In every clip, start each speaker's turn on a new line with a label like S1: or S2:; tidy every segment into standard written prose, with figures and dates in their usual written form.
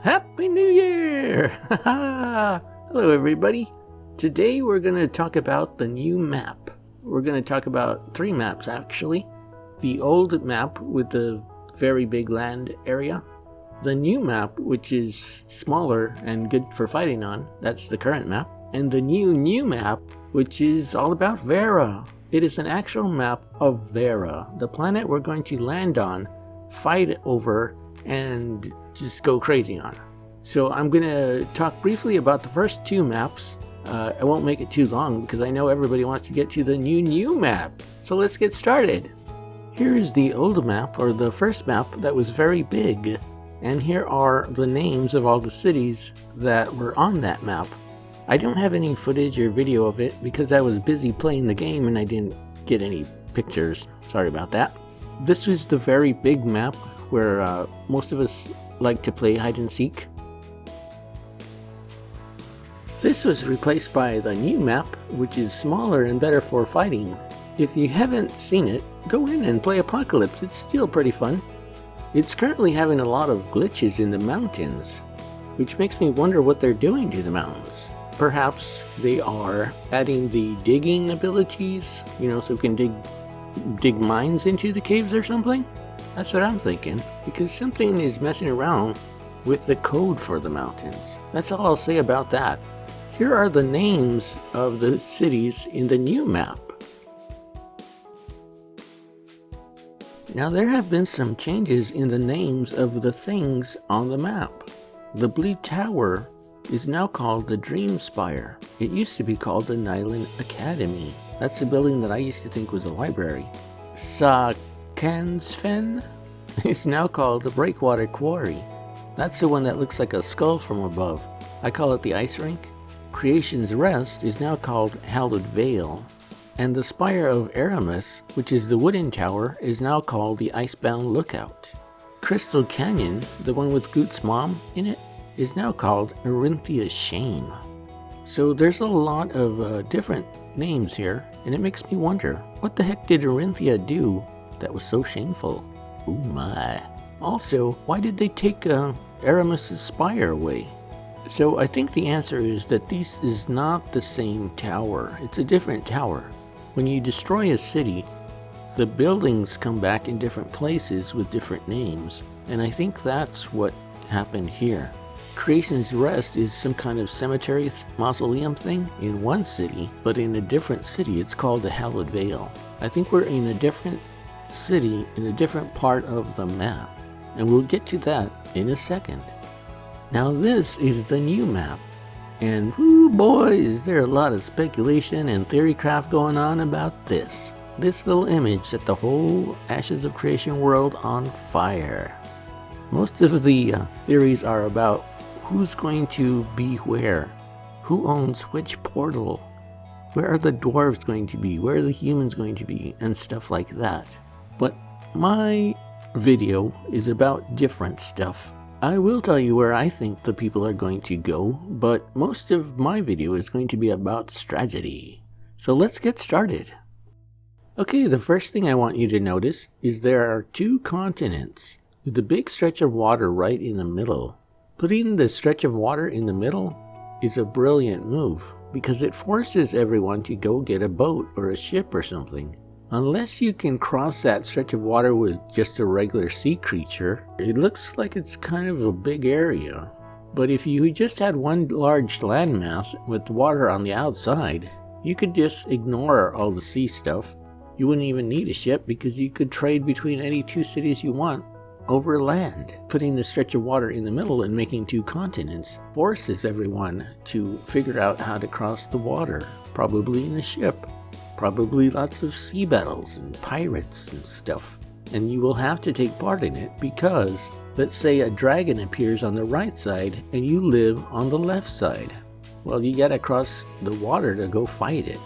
S1: Happy New Year! Hello everybody. Today we're going to talk about the new map. We're going to talk about 3 maps actually. The old map with the very big land area. The new map, which is smaller and good for fighting on. That's the current map. And the new map, which is all about Verra. It is an actual map of Vera, the planet we're going to land on, fight over, and just go crazy on. So I'm going to talk briefly about the first 2 maps. I won't make it too long because I know everybody wants to get to the new map. So let's get started. Here is the old map, or the first map that was very big. And here are the names of all the cities that were on that map. I don't have any footage or video of it because I was busy playing the game and I didn't get any pictures. Sorry about that. This was the very big map where most of us like to play hide and seek. This was replaced by the new map, which is smaller and better for fighting. If you haven't seen it, go in and play Apocalypse. It's still pretty fun. It's currently having a lot of glitches in the mountains, which makes me wonder what they're doing to the mountains. Perhaps they are adding the digging abilities, so we can dig mines into the caves or something? That's what I'm thinking, because something is messing around with the code for the mountains. That's all I'll say about that. Here are the names of the cities in the new map. Now there have been some changes in the names of the things on the map. The Blue Tower is now called the Dream Spire. It used to be called the Nyland Academy. That's a building that I used to think was a library. Sakansfen is now called the Breakwater Quarry. That's the one that looks like a skull from above. I call it the Ice Rink. Creation's Rest is now called Hallowed Vale. And the Spire of Aramis, which is the wooden tower, is now called the Icebound Lookout. Crystal Canyon, the one with Goot's mom in it, is now called Arinthia's Shame. So there's a lot of different names here, and it makes me wonder, what the heck did Arinthia do that was so shameful? Oh my. Also, why did they take Aramis' spire away? So I think the answer is that this is not the same tower. It's a different tower. When you destroy a city, the buildings come back in different places with different names, and I think that's what happened here. Creation's Rest is some kind of cemetery mausoleum thing in one city, but in a different city it's called the Hallowed Vale. I think we're in a different city in a different part of the map, and we'll get to that in a second. Now this is the new map, and whoo boy, is there a lot of speculation and theory craft going on about this. This little image set the whole Ashes of Creation world on fire. Most of the theories are about who's going to be where, who owns which portal, where are the dwarves going to be, where are the humans going to be, and stuff like that. But my video is about different stuff. I will tell you where I think the people are going to go, but most of my video is going to be about strategy. So let's get started. Okay, the first thing I want you to notice is there are 2 continents with a big stretch of water right in the middle. Putting the stretch of water in the middle is a brilliant move because it forces everyone to go get a boat or a ship or something. Unless you can cross that stretch of water with just a regular sea creature, it looks like it's kind of a big area. But if you just had one large landmass with water on the outside, you could just ignore all the sea stuff. You wouldn't even need a ship because you could trade between any 2 cities you want over land. Putting the stretch of water in the middle and making 2 continents forces everyone to figure out how to cross the water, probably in a ship. Probably lots of sea battles and pirates and stuff. And you will have to take part in it because, let's say a dragon appears on the right side and you live on the left side. Well, you gotta cross the water to go fight it.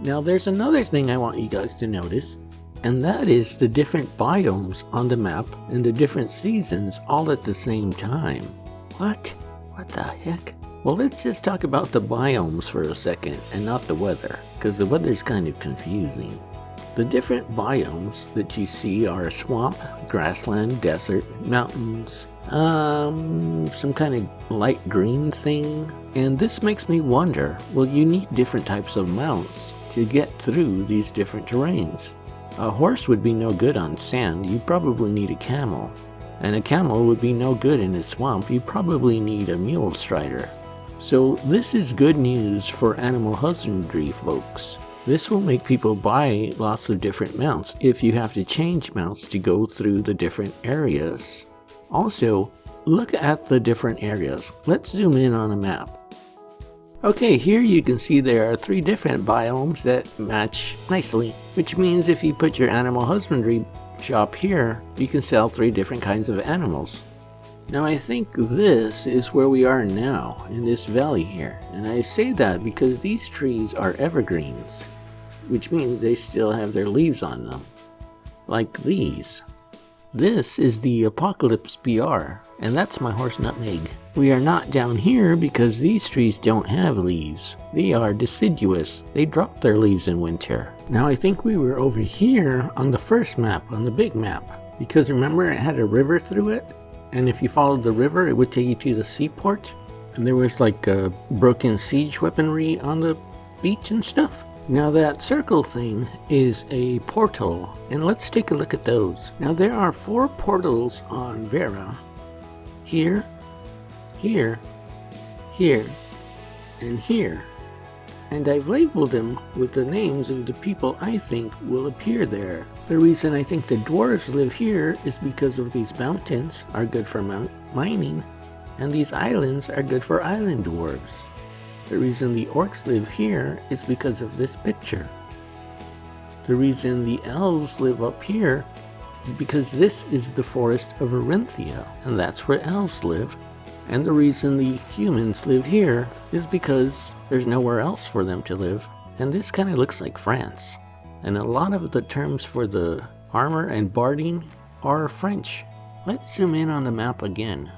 S1: Now there's another thing I want you guys to notice, and that is the different biomes on the map and the different seasons all at the same time. What? What the heck? Well, let's just talk about the biomes for a second and not the weather, because the weather's kind of confusing. The different biomes that you see are swamp, grassland, desert, mountains, Some kind of light green thing. And this makes me wonder, well, you need different types of mounts to get through these different terrains. A horse would be no good on sand, you probably need a camel. And a camel would be no good in a swamp, you probably need a mule strider. So this is good news for animal husbandry folks. This will make people buy lots of different mounts if you have to change mounts to go through the different areas. Also, look at the different areas. Let's zoom in on a map. Okay, here you can see there are 3 different biomes that match nicely, which means if you put your animal husbandry shop here, you can sell 3 different kinds of animals. Now I think this is where we are now, in this valley here, and I say that because these trees are evergreens, which means they still have their leaves on them, like these. This is the Apocalypse BR, and that's my horse Nutmeg. We are not down here because these trees don't have leaves. They are deciduous. They drop their leaves in winter. Now I think we were over here on the first map, on the big map, because remember it had a river through it? And if you followed the river, it would take you to the seaport. And there was like broken siege weaponry on the beach and stuff. Now that circle thing is a portal, and let's take a look at those. Now there are 4 portals on Vera. Here, here, here, and here. And I've labeled them with the names of the people I think will appear there. The reason I think the dwarves live here is because of these mountains are good for mining, and these islands are good for island dwarves. The reason the orcs live here is because of this picture. The reason the elves live up here is because this is the forest of Arinthia, and that's where elves live. And the reason the humans live here is because there's nowhere else for them to live. And this kind of looks like France. And a lot of the terms for the armor and barding are French. Let's zoom in on the map again.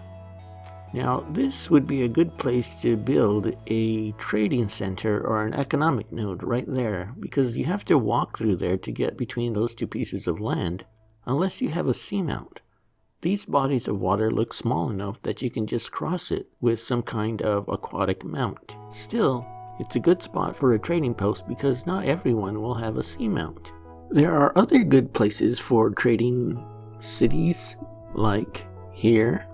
S1: Now this would be a good place to build a trading center or an economic node right there, because you have to walk through there to get between those 2 pieces of land, unless you have a seamount. These bodies of water look small enough that you can just cross it with some kind of aquatic mount. Still, it's a good spot for a trading post because not everyone will have a seamount. There are other good places for trading cities, like here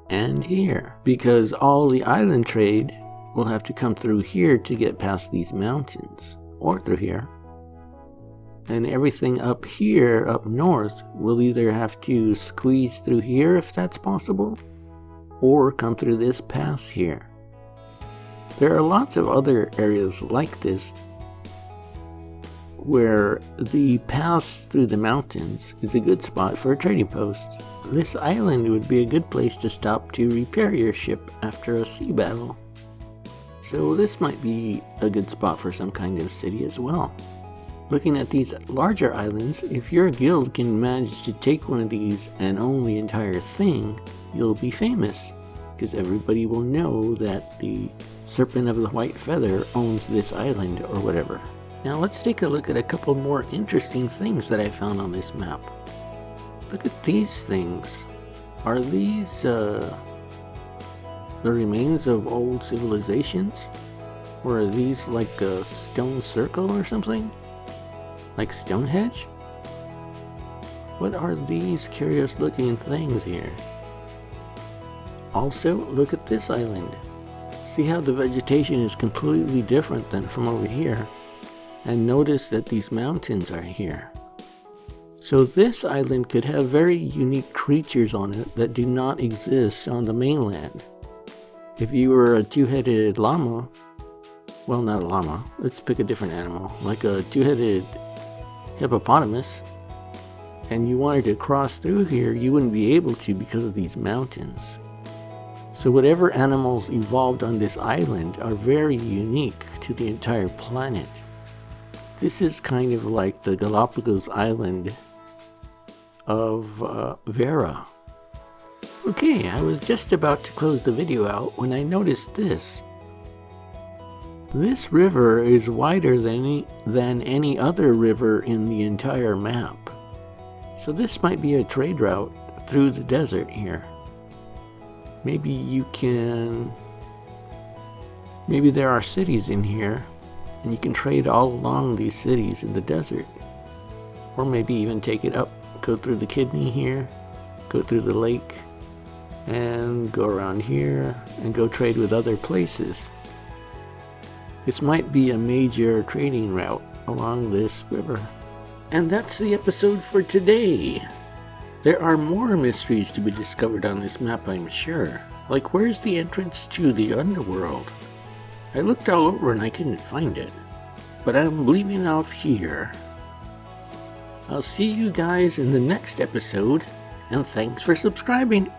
S1: and here, because all the island trade will have to come through here to get past these mountains, or through here. And everything up here, up north, will either have to squeeze through here if that's possible, or come through this pass here. There are lots of other areas like this where the pass through the mountains is a good spot for a trading post. This island would be a good place to stop to repair your ship after a sea battle. So this might be a good spot for some kind of city as well. Looking at these larger islands, if your guild can manage to take one of these and own the entire thing, you'll be famous, because everybody will know that the Serpent of the White Feather owns this island or whatever. Now let's take a look at a couple more interesting things that I found on this map. Look at these things. Are these the remains of old civilizations? Or are these like a stone circle or something? Like Stonehenge? What are these curious looking things here? Also, look at this island. See how the vegetation is completely different than from over here. And notice that these mountains are here. So this island could have very unique creatures on it that do not exist on the mainland. If you were a 2-headed llama, well, not a llama, let's pick a different animal, like a 2-headed hippopotamus, and you wanted to cross through here, you wouldn't be able to because of these mountains. So whatever animals evolved on this island are very unique to the entire planet. This is kind of like the Galapagos Island of Vera. Okay, I was just about to close the video out when I noticed this. This river is wider than any other river in the entire map. So this might be a trade route through the desert here. Maybe there are cities in here, and you can trade all along these cities in the desert. Or maybe even take it up, go through the kidney here, go through the lake, and go around here, and go trade with other places. This might be a major trading route along this river. And that's the episode for today. There are more mysteries to be discovered on this map, I'm sure. Like, where's the entrance to the underworld? I looked all over and I couldn't find it. But I'm leaving off here. I'll see you guys in the next episode, and thanks for subscribing.